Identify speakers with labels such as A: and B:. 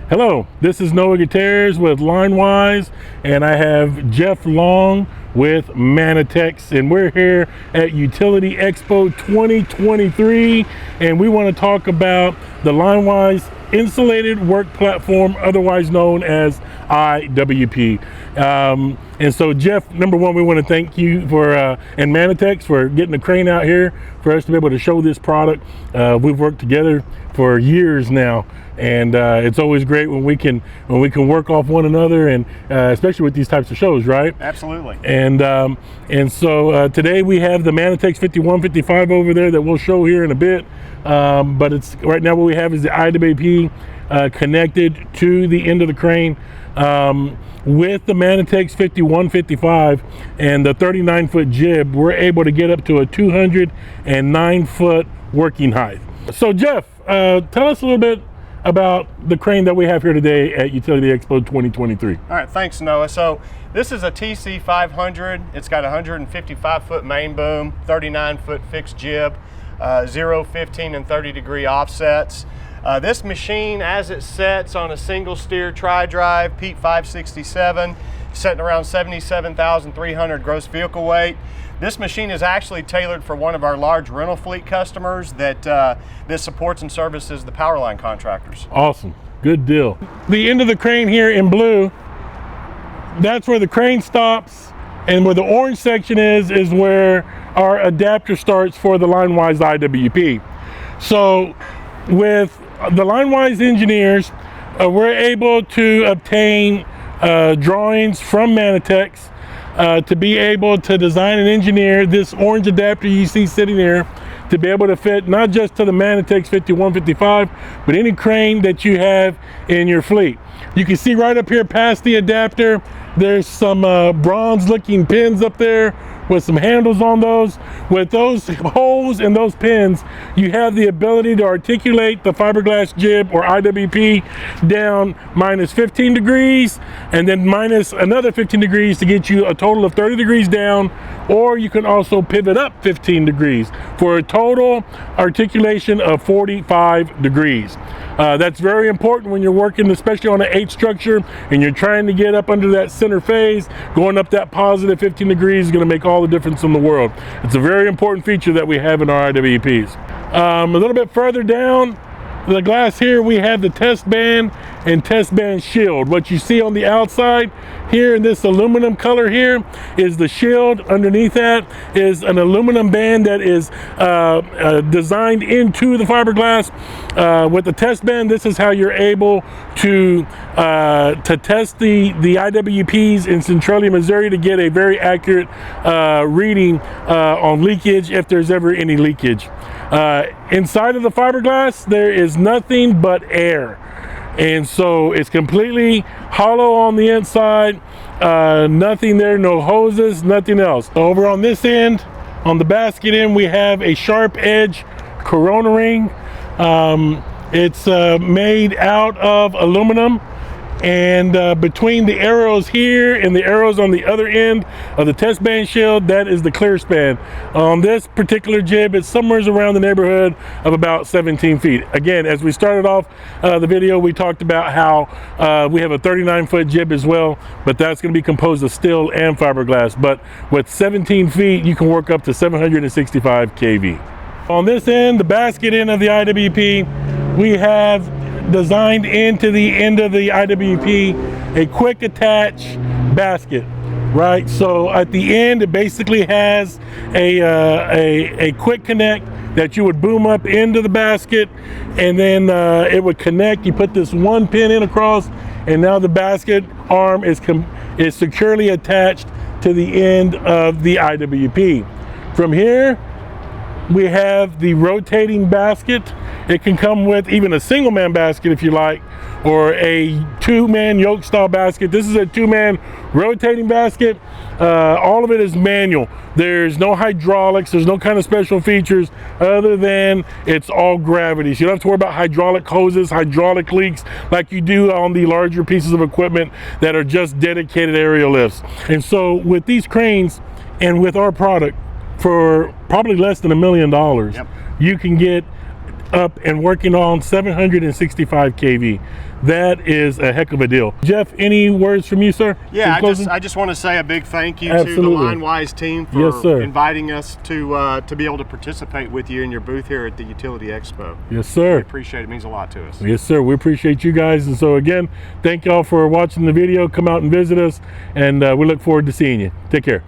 A: Hello, this is Noah Gutierrez with LineWise, and I have Jeff Long with Manitex, and we're here at Utility Expo 2023, and we want to talk about the LineWise Insulated Work Platform, otherwise known as IWP. And so Jeff, number one, we want to thank you for and Manitex for getting the crane out here for us to be able to show this product. We've worked together for years now, and it's always great when we can work off one another, and especially with these types of shows, right?
B: Absolutely.
A: And so today we have the Manitex 5155 over there that we'll show here in a bit, but it's right now what we have is the IWP connected to the end of the crane. With the Manitex 5155 and the 39-foot jib, we're able to get up to a 209-foot working height. So Jeff, tell us a little bit about the crane that we have here today at Utility Expo 2023.
B: All right, thanks Noah. So this is a TC500. It's got a 155-foot main boom, 39-foot fixed jib, 0, 15, and 30-degree offsets. This machine, as it sets on a single steer tri-drive, Pete 567, setting around 77,300 gross vehicle weight. This machine is actually tailored for one of our large rental fleet customers that supports and services the power line contractors.
A: Awesome, good deal. The end of the crane here in blue, that's where the crane stops, and where the orange section is where our adapter starts for the LineWise IWP. So with the LineWise engineers, we're able to obtain drawings from Manitex to be able to design and engineer this orange adapter you see sitting there to be able to fit not just to the Manitex 5155, but any crane that you have in your fleet. You can see right up here past the adapter, there's some bronze looking pins up there with some handles on those. With those holes and those pins, you have the ability to articulate the fiberglass jib or IWP down minus 15 degrees and then minus another 15 degrees to get you a total of 30 degrees down, or you can also pivot up 15 degrees for a total articulation of 45 degrees. That's very important when you're working, especially on an H structure, and you're trying to get up under that center phase. Going up that positive 15 degrees is going to make all the difference in the world. It's a very important feature that we have in our IWPs. A little bit further down the glass here, we have the test band and test band shield. What you see on the outside here in this aluminum color here is the shield. Underneath that is an aluminum band that is designed into the fiberglass. With the test band, this is how you're able to test the IWPs in Centralia, Missouri, to get a very accurate reading on leakage if there's ever any leakage. Inside of the fiberglass, there is nothing but air, and so it's completely hollow on the inside. Nothing there, no hoses, nothing else. Over on this end, on the basket end, we have a sharp edge Corona ring. It's made out of aluminum, and between the arrows here and the arrows on the other end of the test band shield, that is the clear span. On this particular jib, it's somewhere around the neighborhood of about 17 feet. Again, as we started off the video, we talked about how we have a 39-foot jib as well, but that's going to be composed of steel and fiberglass. But with 17 feet, you can work up to 765 kV. On this end, the basket end of the IWP, we have designed into the end of the IWP a quick attach basket, right? So at the end, it basically has a quick connect that you would boom up into the basket, and then it would connect. You put this one pin in across, and now the basket arm is securely attached to the end of the IWP. From here, we have the rotating basket. It can come with even a single man basket if you like, or a two-man yoke style basket. This is a two-man rotating basket. All of it is manual. There's no hydraulics, there's no kind of special features other than it's all gravity. So you don't have to worry about hydraulic hoses, hydraulic leaks like you do on the larger pieces of equipment that are just dedicated aerial lifts. And so with these cranes and with our product, for probably less than $1 million, you can get up and working on 765 kV. That is a heck of a deal. Jeff, any words from you, sir?
B: Yeah, I just want to say a big thank you
A: Absolutely.
B: to the LineWise team for
A: Yes, sir.
B: inviting us to be able to participate with you in your booth here at the Utility Expo.
A: Yes, sir.
B: We appreciate it. It means a lot to us.
A: Yes, sir. We appreciate you guys. And so again, thank y'all for watching the video. Come out and visit us, and we look forward to seeing you. Take care.